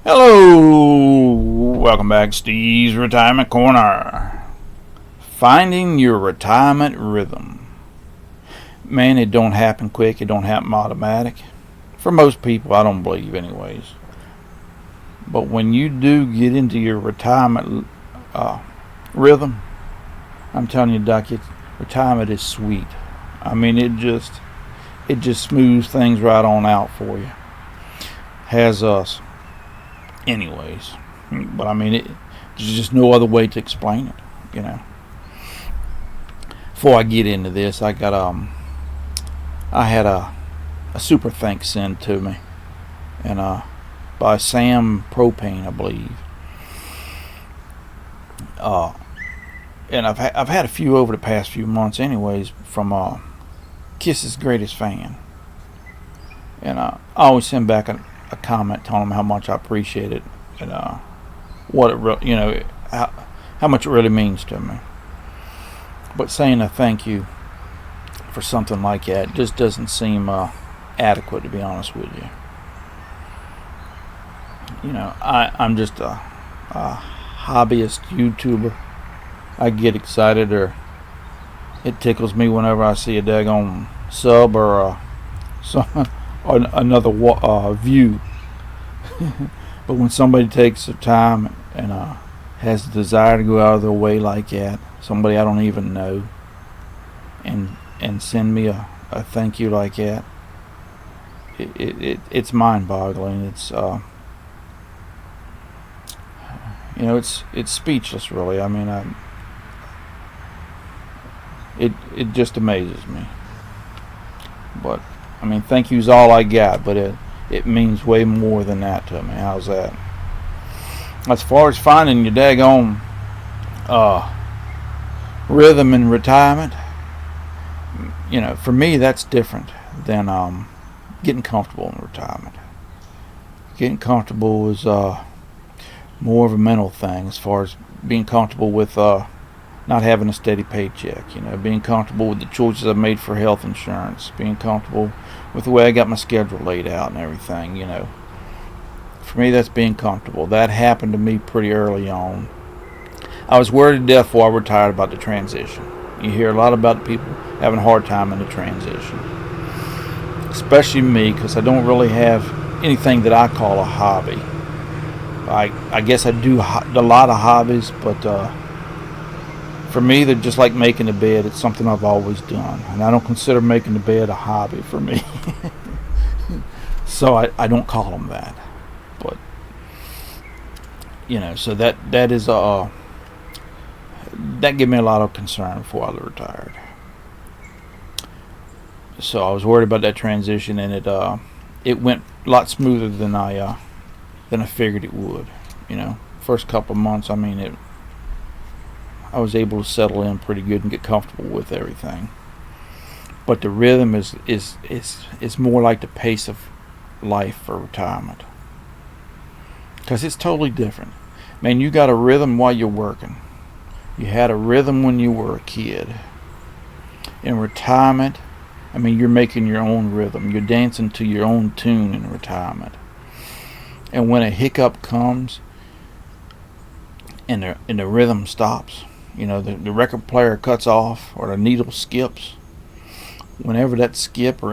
Hello, welcome back, Steve's Retirement Corner. Finding your retirement rhythm. Man, it don't happen quick. It don't happen automatic. For most people, I don't believe, anyways. But when you do get into your retirement rhythm, I'm telling you, Doc, retirement is sweet. I mean, it just smooths things right on out for you. Has us. Anyways, but I mean, there's just no other way to explain it. Before I get into this, I had a super thanks sent to me, and by Sam Propane, I believe. And I've had a few over the past few months, anyways, from Kiss's greatest fan, and I always send back a comment telling them how much I appreciate it and what it how much it really means to me. But saying a thank you for something like that just doesn't seem adequate, to be honest with you. I'm just a hobbyist YouTuber. I get excited, or it tickles me whenever I see a daggone sub or another view. But when somebody takes the time and has the desire to go out of their way like that, somebody I don't even know, and send me a thank you like that, it's mind-boggling. It's speechless, really. I mean, it just amazes me. But I mean, thank you's all I got, but it means way more than that to me. How's that? As far as finding your daggone rhythm in retirement, for me that's different than getting comfortable in retirement. Getting comfortable is more of a mental thing, as far as being comfortable with not having a steady paycheck, being comfortable with the choices I made for health insurance, being comfortable with the way I got my schedule laid out and everything, For me, that's being comfortable. That happened to me pretty early on. I was worried to death before I retired about the transition. You hear a lot about people having a hard time in the transition. Especially me, because I don't really have anything that I call a hobby. I guess I do a lot of hobbies, but for me, they're just like making the bed. It's something I've always done, and I don't consider making the bed a hobby for me. So I don't call them that. But so that is that gave me a lot of concern before I retired. So I was worried about that transition, and it went a lot smoother than I figured it would. First couple of months, I mean, I was able to settle in pretty good and get comfortable with everything. But the rhythm is more like the pace of life for retirement, because it's totally different. Man, you got a rhythm while you're working. You had a rhythm when you were a kid. In retirement, I mean, you're making your own rhythm. You're dancing to your own tune in retirement. And when a hiccup comes and the rhythm stops, the record player cuts off or the needle skips, whenever that skip or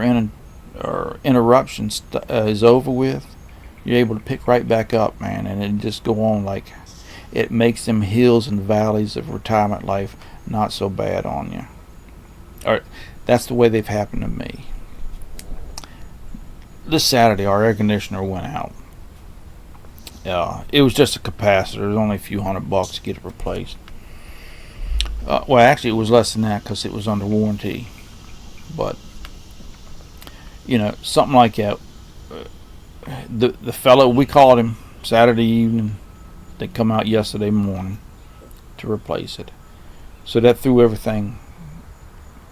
interruption is over with, you're able to pick right back up, man, and it just go on. Like, it makes them hills and valleys of retirement life not so bad on you. Or that's the way they've happened to me. This Saturday, our air conditioner went out. It was just a capacitor. It was only a few $100 to get it replaced. Well, actually, it was less than that because it was under warranty. But something like that. The fellow, we called him Saturday evening. They come out yesterday morning to replace it. So that threw everything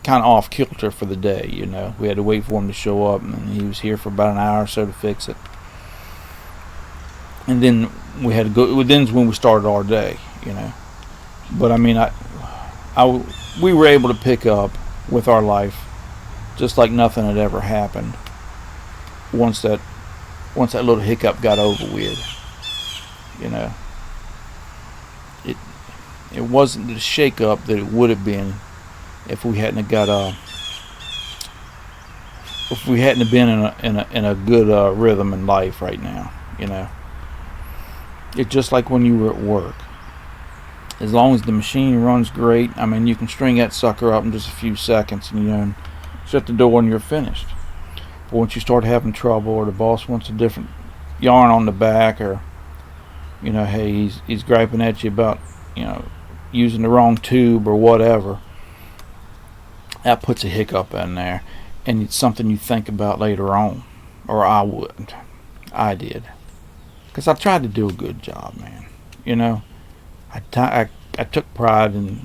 kind of off kilter for the day. We had to wait for him to show up, and he was here for about an hour or so to fix it. And then we had to go. Then's when we started our day. But I mean, we were able to pick up with our life just like nothing had ever happened once that little hiccup got over with. You know, it it wasn't the shake up that it would have been if we hadn't got if we hadn't been in a good rhythm in life right now. You know, it's just like when you were at work. As long as the machine runs great, I mean, you can string that sucker up in just a few seconds, and shut the door and you're finished. But once you start having trouble, or the boss wants a different yarn on the back, or hey, he's griping at you about using the wrong tube or whatever, that puts a hiccup in there, and it's something you think about later on. Or I wouldn't. I did, because I tried to do a good job, man. I took pride in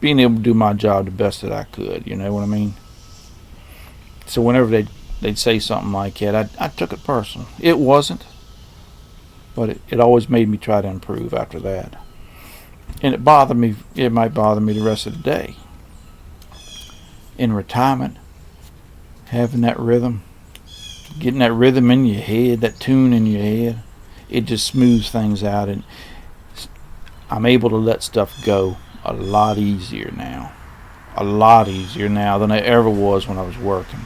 being able to do my job the best that I could. You know what I mean? So whenever they'd say something like that, I took it personal. It wasn't, but it always made me try to improve after that. And it bothered me. It might bother me the rest of the day. In retirement, having that rhythm, getting that rhythm in your head, that tune in your head, it just smooths things out, and I'm able to let stuff go a lot easier now. A lot easier now than I ever was when I was working.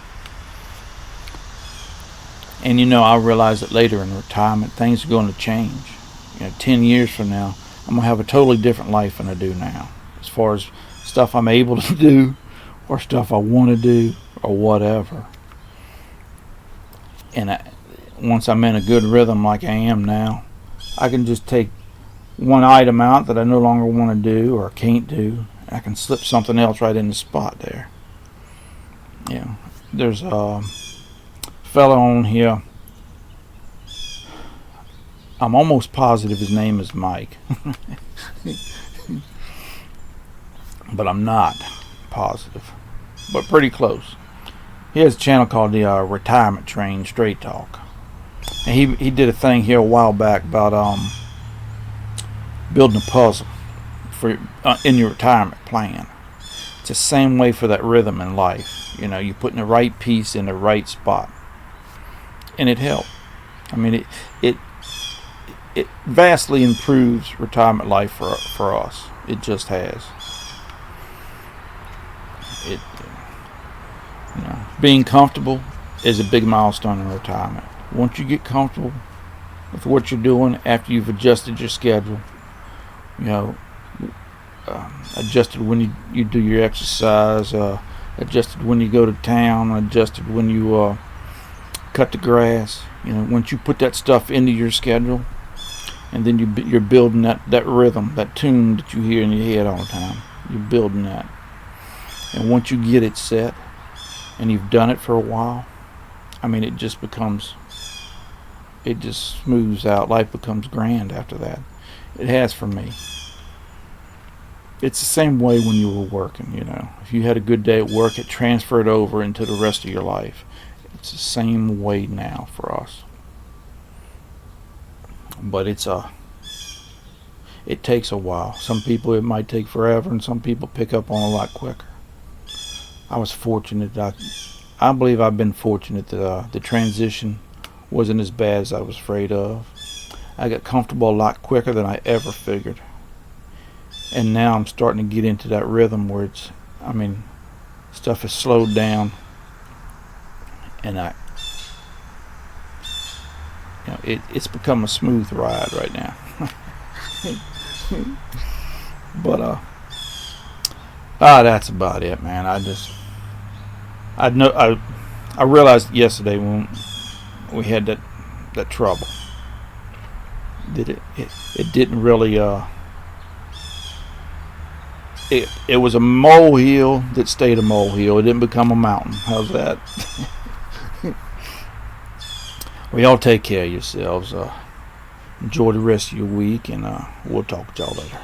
And I realized that later in retirement, things are going to change. 10 years from now, I'm going to have a totally different life than I do now. As far as stuff I'm able to do, or stuff I want to do, or whatever. And once I'm in a good rhythm like I am now, I can just take one item out that I no longer want to do or can't do, and I can slip something else right in the spot there. There's a fellow on here. I'm almost positive his name is Mike, but I'm not positive, but pretty close. He has a channel called the Retirement Train Straight Talk, and he did a thing here a while back about building a puzzle for in your retirement plan. It's the same way for that rhythm in life. You're putting the right piece in the right spot, and it helped. I mean, it vastly improves retirement life for us. It just has. Being comfortable is a big milestone in retirement. Once you get comfortable with what you're doing after you've adjusted your schedule, adjusted when you do your exercise, adjusted when you go to town, adjusted when you cut the grass. Once you put that stuff into your schedule, and then you're building that rhythm, that tune that you hear in your head all the time. You're building that, and once you get it set, and you've done it for a while, I mean, it just smooths out. Life becomes grand after that. It has for me. It's the same way when you were working. If you had a good day at work, it transferred over into the rest of your life. It's the same way now for us. But it takes a while. Some people it might take forever, and some people pick up on a lot quicker. I was fortunate. I believe I've been fortunate that the transition wasn't as bad as I was afraid of. I got comfortable a lot quicker than I ever figured. And now I'm starting to get into that rhythm where stuff has slowed down, and it's become a smooth ride right now. But that's about it, man. I realized yesterday when we had that trouble that it didn't really it was a molehill that stayed a molehill. It didn't become a mountain. How's that? Well, y'all take care of yourselves. Enjoy the rest of your week, and we'll talk to y'all later.